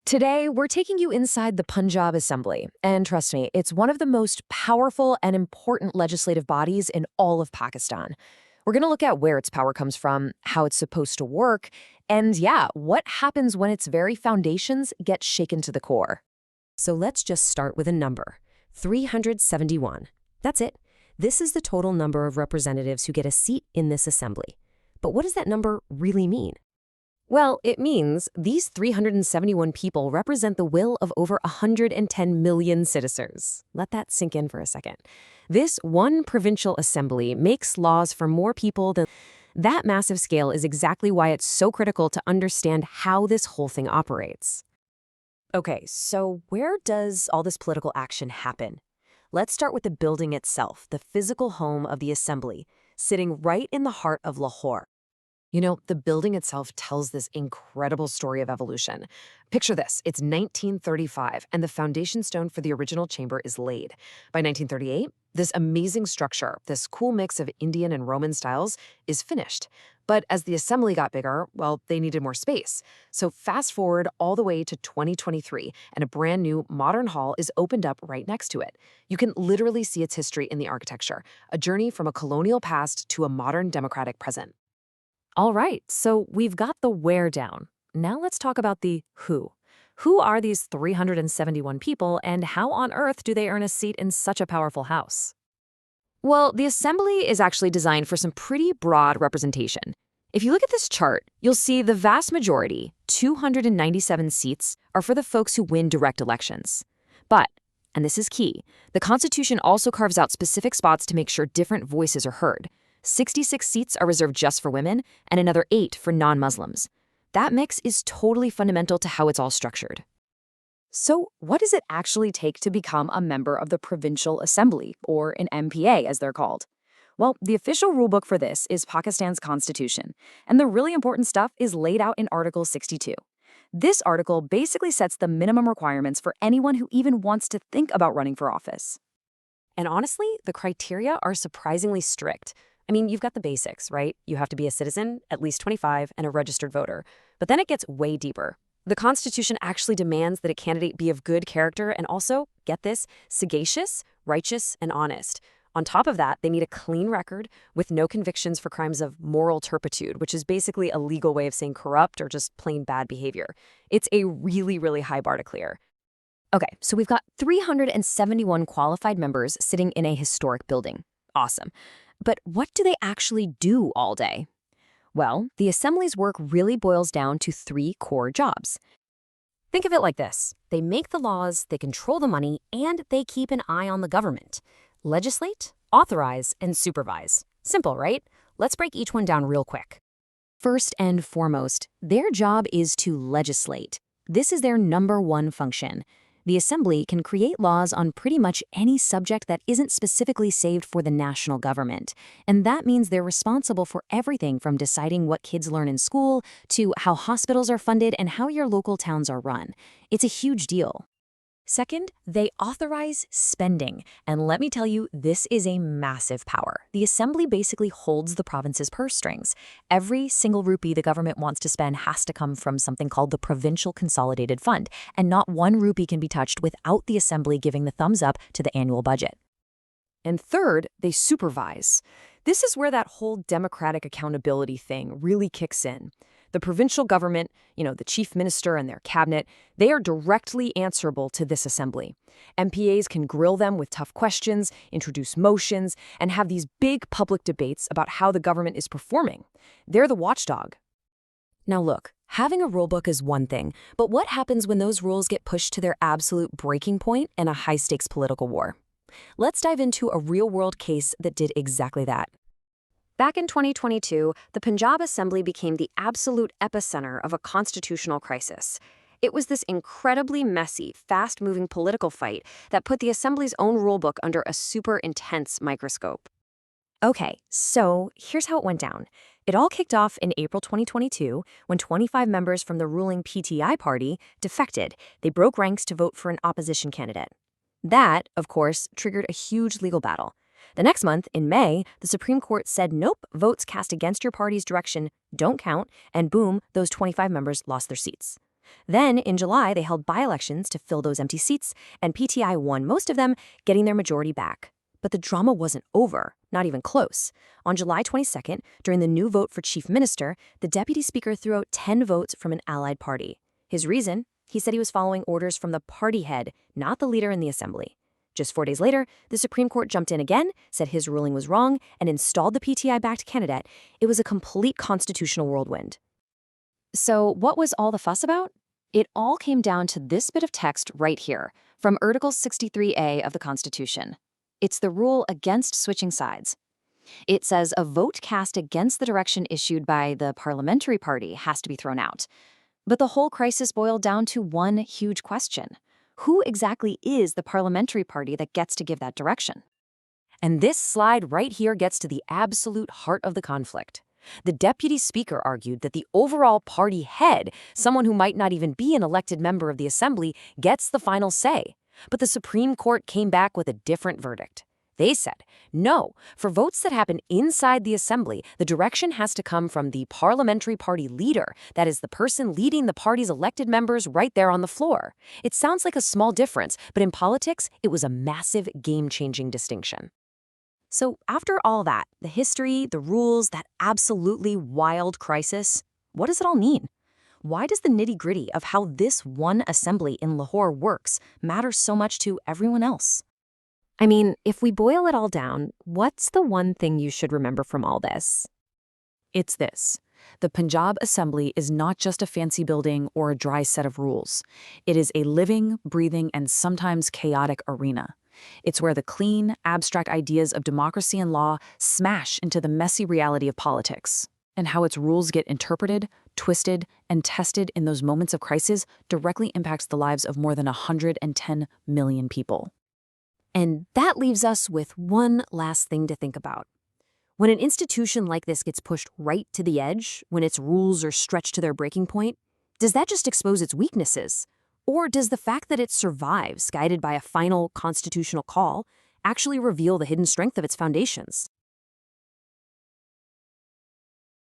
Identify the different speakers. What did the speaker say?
Speaker 1: Today, we're taking you inside the Punjab Assembly, and trust me, it's one of the most powerful and important legislative bodies in all of Pakistan. We're going to look at where its power comes from, how it's supposed to work, and yeah, what happens when its very foundations get shaken to the core.
Speaker 2: So let's just start with a number, 371. That's it. This is the total number of representatives who get a seat in this assembly. But what does that number really mean?
Speaker 1: Well, it means these 371 people represent the will of over 110 million citizens. Let that sink in for a second. This one provincial assembly makes laws for more people than... That massive scale is exactly why it's so critical to understand how this whole thing operates. Okay, so where does all this political action happen? Let's start with the building itself, the physical home of the assembly, sitting right in the heart of Lahore. You know, the building itself tells this incredible story of evolution. Picture this, it's 1935, and the foundation stone for the original chamber is laid. By 1938, this amazing structure, this cool mix of Indian and Roman styles, is finished. But as the assembly got bigger, well, they needed more space. So fast forward all the way to 2023, and a brand new modern hall is opened up right next to it. You can literally see its history in the architecture, a journey from a colonial past to a modern democratic present. All right, so we've got the where down. Now let's talk about the who. Who are these 371 people, and how on earth do they earn a seat in such a powerful house? Well, the assembly is actually designed for some pretty broad representation. If you look at this chart, you'll see the vast majority, 297 seats, are for the folks who win direct elections. But, and this is key, the Constitution also carves out specific spots to make sure different voices are heard. 66 seats are reserved just for women, and another 8 for non-Muslims. That mix is totally fundamental to how it's all structured. So, what does it actually take to become a member of the Provincial Assembly, or an MPA as they're called? Well, the official rulebook for this is Pakistan's Constitution, and the really important stuff is laid out in Article 62. This article basically sets the minimum requirements for anyone who even wants to think about running for office. And honestly, the criteria are surprisingly strict. I mean, you've got the basics, right? You have to be a citizen, at least 25, and a registered voter. But then it gets way deeper. The Constitution actually demands that a candidate be of good character and also, get this, sagacious, righteous, and honest. On top of that, they need a clean record with no convictions for crimes of moral turpitude, which is basically a legal way of saying corrupt or just plain bad behavior. It's a really, really high bar to clear. Okay, so we've got 371 qualified members sitting in a historic building. Awesome. But what do they actually do all day? Well, the Assembly's work really boils down to 3 core jobs. Think of it like this. They make the laws, they control the money, and they keep an eye on the government. Legislate, authorize, and supervise. Simple, right? Let's break each one down real quick. First and foremost, their job is to legislate. This is their number one function. The Assembly can create laws on pretty much any subject that isn't specifically saved for the national government. And that means they're responsible for everything from deciding what kids learn in school to how hospitals are funded and how your local towns are run. It's a huge deal. Second, they authorize spending. And let me tell you, this is a massive power. The Assembly basically holds the province's purse strings. Every single rupee the government wants to spend has to come from something called the Provincial Consolidated Fund, and not one rupee can be touched without the Assembly giving the thumbs up to the annual budget. And third, they supervise. This is where that whole democratic accountability thing really kicks in. The provincial government, the chief minister and their cabinet, they are directly answerable to this assembly. MPAs can grill them with tough questions, introduce motions, and have these big public debates about how the government is performing. They're the watchdog. Now look, having a rulebook is one thing, but what happens when those rules get pushed to their absolute breaking point in a high-stakes political war? Let's dive into a real-world case that did exactly that. Back in 2022, the Punjab Assembly became the absolute epicenter of a constitutional crisis. It was this incredibly messy, fast-moving political fight that put the Assembly's own rulebook under a super intense microscope. Okay, so here's how it went down. It all kicked off in April 2022 when 25 members from the ruling PTI party defected. They broke ranks to vote for an opposition candidate. That, of course, triggered a huge legal battle. The next month, in May, the Supreme Court said, nope, votes cast against your party's direction don't count, and boom, those 25 members lost their seats.
Speaker 2: Then, in July, they held by-elections to fill those empty seats, and PTI won most of them, getting their majority back. But the drama wasn't over, not even close. On July 22nd, during the new vote for chief minister, the deputy speaker threw out 10 votes from an allied party. His reason? He said he was following orders from the party head, not the leader in the assembly. Just 4 days later, the Supreme Court jumped in again, said his ruling was wrong, and installed the PTI-backed candidate. It was a complete constitutional whirlwind.
Speaker 1: So what was all the fuss about? It all came down to this bit of text right here, from Article 63A of the Constitution. It's the rule against switching sides. It says a vote cast against the direction issued by the parliamentary party has to be thrown out. But the whole crisis boiled down to one huge question. Who exactly is the parliamentary party that gets to give that direction?
Speaker 2: And this slide right here gets to the absolute heart of the conflict. The deputy speaker argued that the overall party head, someone who might not even be an elected member of the assembly, gets the final say. But the Supreme Court came back with a different verdict. They said, no, for votes that happen inside the assembly, the direction has to come from the parliamentary party leader, that is, the person leading the party's elected members right there on the floor. It sounds like a small difference, but in politics, it was a massive game-changing distinction. So after all that, the history, the rules, that absolutely wild crisis, what does it all mean? Why does the nitty-gritty of how this one assembly in Lahore works matter so much to everyone else?
Speaker 1: I mean, if we boil it all down, what's the one thing you should remember from all this?
Speaker 3: It's this. The Punjab Assembly is not just a fancy building or a dry set of rules. It is a living, breathing, and sometimes chaotic arena. It's where the clean, abstract ideas of democracy and law smash into the messy reality of politics. And how its rules get interpreted, twisted, and tested in those moments of crisis directly impacts the lives of more than 110 million people.
Speaker 2: And that leaves us with one last thing to think about. When an institution like this gets pushed right to the edge, when its rules are stretched to their breaking point, does that just expose its weaknesses? Or does the fact that it survives, guided by a final constitutional call, actually reveal the hidden strength of its foundations?